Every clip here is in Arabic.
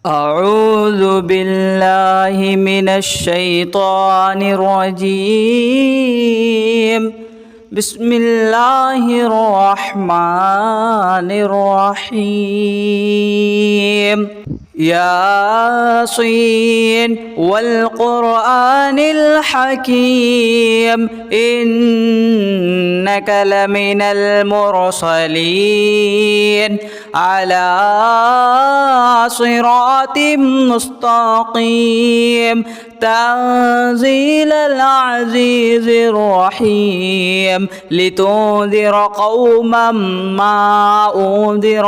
أعوذ بالله من الشيطان الرجيم. بسم الله الرحمن الرحيم. ياسين والقرآن الحكيم إنك لمن المرسلين على صراط مستقيم تنزيل العزيز الرحيم لتنذر قوما ما أنذر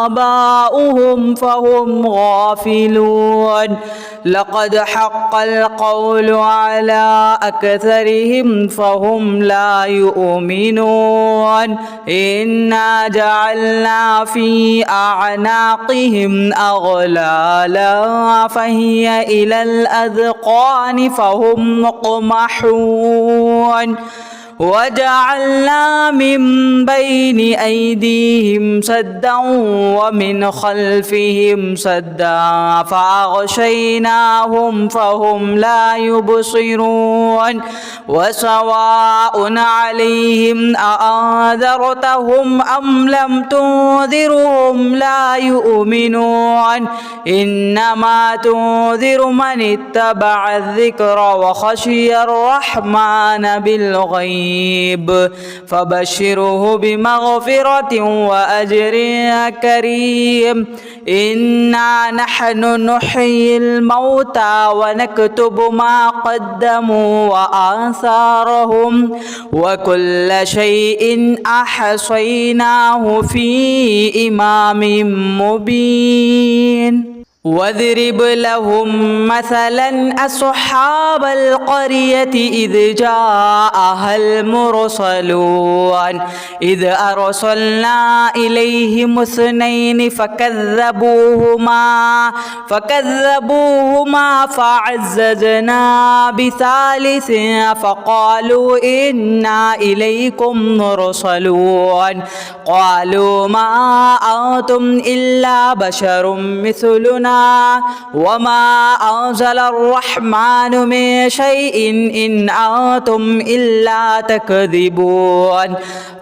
آباؤهم فهم غافلون. لقد حق القول على أكثرهم فهم لا يؤمنون. إنا جعلنا في أعناقهم أغلالا فهي إلى الأذقان فهم مقمحون. وجعلنا من بين أيديهم سدا ومن خلفهم سدا فأغشيناهم فهم لا يبصرون. وسواء عليهم أأنذرتهم أم لم تنذرهم لا يؤمنون. إنما تنذر من اتبع الذكر وخشي الرحمن بالغيب فبشره بمغفرة وأجر كريم. إنا نحن نحيي الموتى ونكتب ما قدموا وآثارهم وكل شيء أحصيناه في إمام مبين. واضرب لهم مثلا أصحاب القرية إذ جاءها المرسلون إذ أرسلنا إليهم اثنين فكذبوهما فعززنا بثالث فقالوا إنا إليكم مرسلون. قالوا ما أنتم إلا بشر مثلنا وما أنزل الرحمن من شيء إن أنتم إلا تكذبون.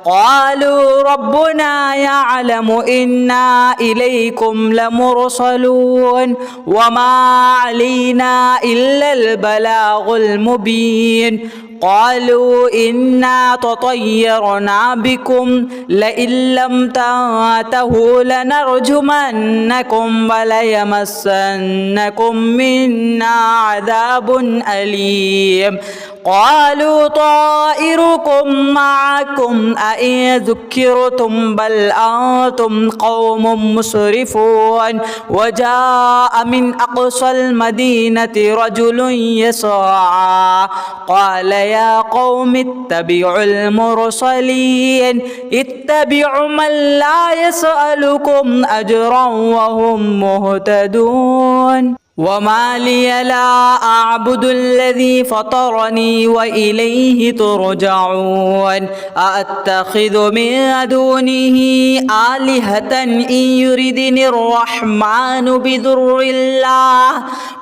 قالوا ربنا يعلم إنا إليكم لمرسلون وما علينا إلا البلاغ المبين. قالوا إنا تطيرنا بكم لئن لم تنتهوا لنرجمنكم وليمسنكم منا عذاب أليم. قالوا طائركم معكم أئن ذكرتم بل أنتم قوم مسرفون. وجاء من أقصى المدينة رجل يسعى قال يا قوم اتبعوا المرسلين اتبعوا من لا يسألكم أجرا وهم مهتدون. وما لي لا أعبد الذي فطرني وإليه ترجعون. أأتخذ من دونه آلهة إن يردني الرحمن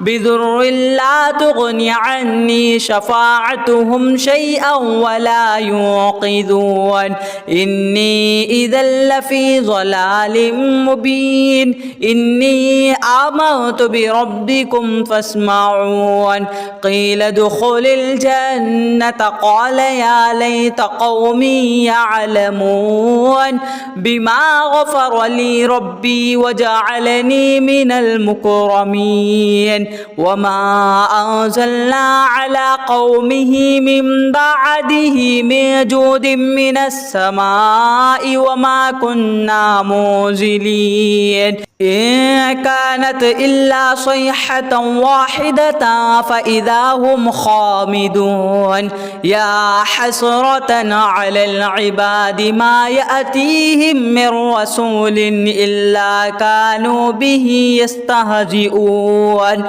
بضر لا تغني عني شفاعتهم شيئا ولا ينقذون. إني إذا لفي ضلال مبين. إني آمنت بربكم فاسمعون. قيل ادخل الجنة قال يا ليت قومي يعلمون بما غفر لي ربي وجعلني من المكرمين. وما أنزلنا على قومه من بعده من جود من السماء وما كنا منزلين. إن كانت إلا صيحة واحدة فإذا هم خامدون. يا حسرة على العباد ما يأتيهم من رسول إلا كانوا به يستهزئون.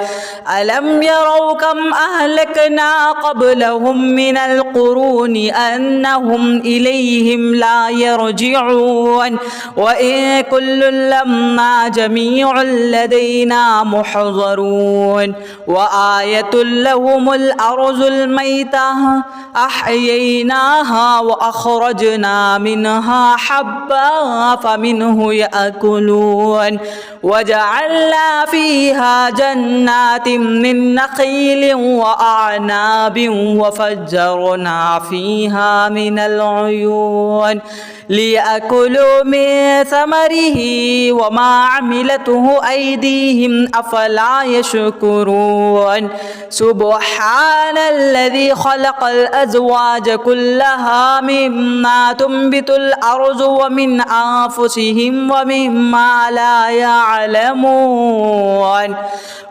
ألم يروا كم أهلكنا قبلهم من القرون أنهم إليهم لا يرجعون. وإن كل لما جميع لدينا محضرون وآية لهم الأرض الميتة أحييناها وأخرجنا منها حبا فمنه يأكلون وجعلنا فيها جنات من نخيل وأعناب وفجرنا فيها من العيون ليأكلوا من ثمره وما عملته أيديهم أفلا يشكرون سبحان الذي خلق الأزواج كلها مما تنبت الأرض ومن أنفسهم ومما لا يعلمون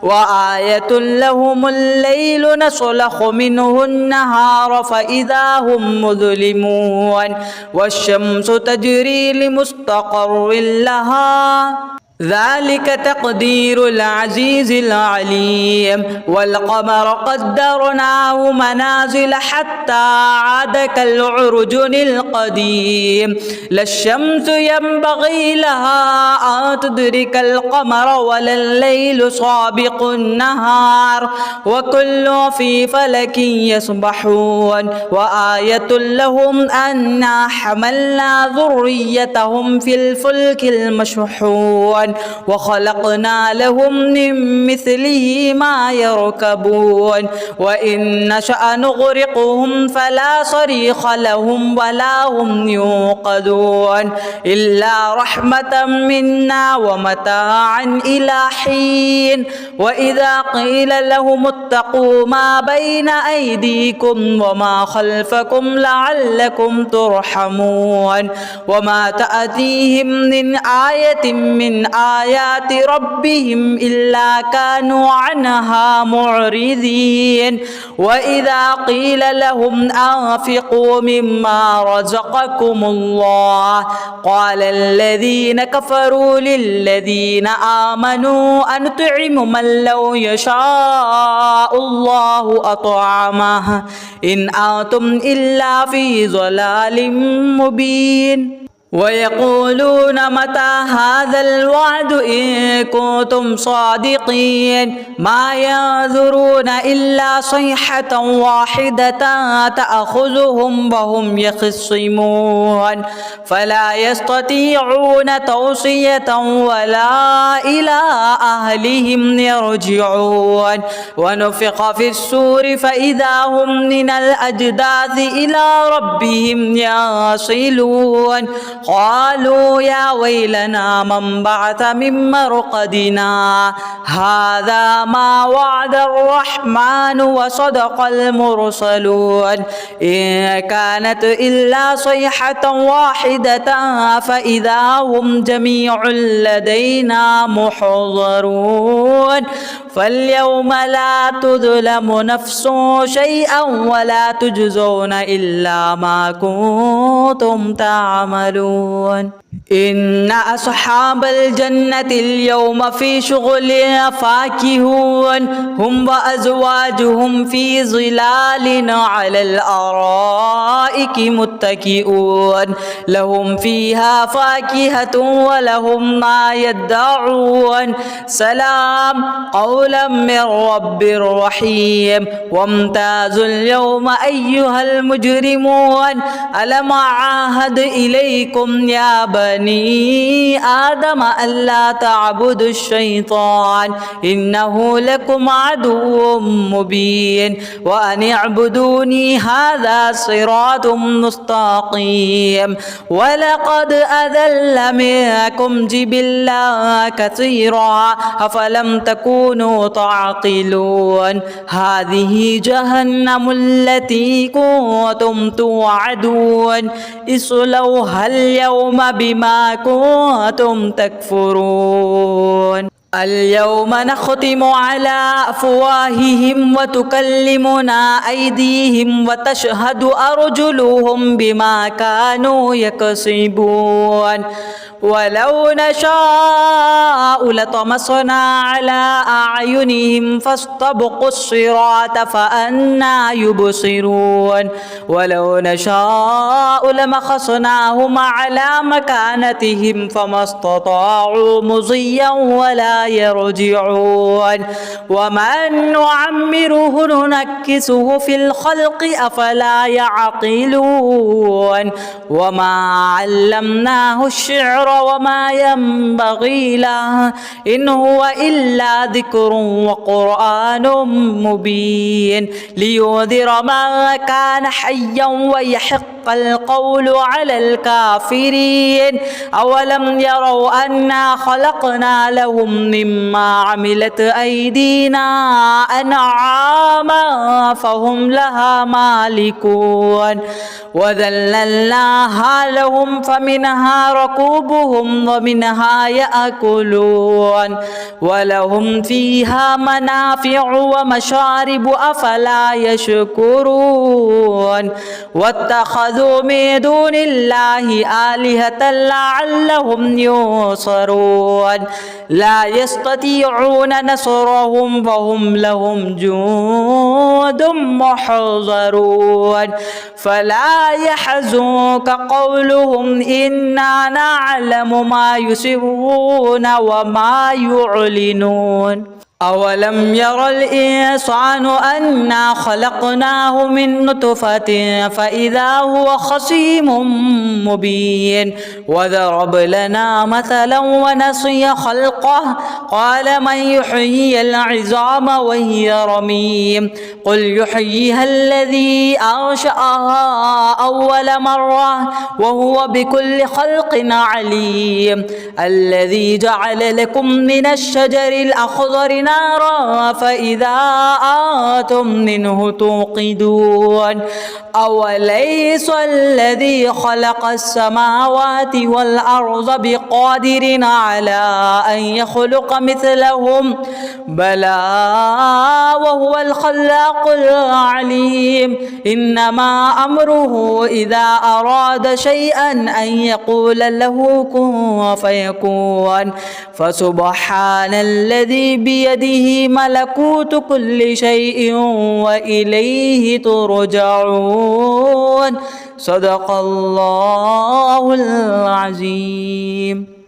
وآية لهم الليل نسلخ منه النهار فإذا هم مظلمون والشمس تجري لمستقر لها ذلك تقدير العزيز العليم والقمر قدرناه منازل حتى عاد كالعرجون القديم لا الشمس ينبغي لها أن تدرك القمر ولا الليل سابق النهار وكل في فلك يسبحون وآية لهم أنا حملنا ذريتهم في الفلك المشحون وخلقنا لهم من مثله ما يركبون وإن نشأ نغرقهم فلا صريخ لهم ولا هم ينقذون إلا رحمة منا ومتاعا إلى حين وإذا قيل لهم اتقوا ما بين أيديكم وما خلفكم لعلكم ترحمون وما تأتيهم من آية من آيات ربهم إلا كانوا عنها معرضين وإذا قيل لهم أنفقوا مما رزقكم الله قال الذين كفروا للذين آمنوا أنطعم من لو يشاء الله أطعمه إن أنتم إلا في ضلال مبين ويقولون متى هذا الوعد إن كنتم صادقين ما ينظرون إلا صيحة واحدة تأخذهم وهم يخصمون فلا يستطيعون توصية ولا إلى أهلهم يرجعون ونفخ في السور فإذا هم من الأجداث إلى ربهم يصلون قالوا يا ويلنا من بعث من مرقدنا هذا ما وعد الرحمن وصدق المرسلون إن كانت إلا صيحة واحدة فإذا هم جميع لدينا محضرون فاليوم لا تظلم نفس شيئا ولا تجزون إلا ما كنتم تعملون إن أصحاب الجنة اليوم في شغل فاكهون هم وأزواجهم في ظلال على الأرائك متكئون لهم فيها فاكهة ولهم ما يدعون سلام قولا من رب رحيم وامتازوا اليوم أيها المجرمون ألم أعاهد إليكم يا بني آدم ألا تعبدوا الشيطان إنه لكم عدو مبين وأن اعبدوني هذا صراط مستقيم ولقد أذل منكم جبلا كثيرا أفلم تكونوا تعقلون هذه جهنم التي كنتم توعدون اصلوها اليوم بما كنتم تكفرون اليوم نختم على أفواههم وتكلمنا أيديهم وتشهد أرجلهم بما كانوا يكسبون ولو نشاء لطمسنا على أعينهم فاستبقوا الصراط فأنى يبصرون ولو نشاء لمسخناهم على مكانتهم فما استطاعوا مضيا ولا يرجعون ومن نعمره ننكسه في الخلق أفلا يعقلون وما علمناه الشعر وما ينبغي له إن هو إلا ذكر وقرآن مبين لينذر من كان حيا ويحق القول على الكافرين أولم يروا أنا خلقنا لهم مما عملت أيدينا أنعاما فهم لها مالكون وذللناها لهم فمنها ركوبهم ومنها يأكلون ولهم فيها منافع ومشارب أفلا يشكرون واتخذوا من دون الله آلهة لعلهم ينصرون لا يستطيعون نصرهم فهم لهم جند محضرون فلا يحزنك قولهم إنا نعلم ما يسرون وما يعلنون أولم ير الإنسان أنا خلقناه من نطفة فإذا هو خصيم مبين وضرب لنا مثلا ونسي خلقه قال من يحيي العظام وهي رميم قل يحييها الذي أنشأها أول مرة وهو بكل خلق عليم الذي جعل لكم من الشجر الأخضر نارا فإذا أنتم منه توقدون أوليس الذي خلق السماوات والأرض بقادر على أن يخلق مثلهم بلى وهو الخلاق العليم إنما أمره إذا أراد شيئا أن يقول له كن فيكون فسبحان الذي بيده ملكوت كل شيء وإليه ترجعون صدق الله العظيم.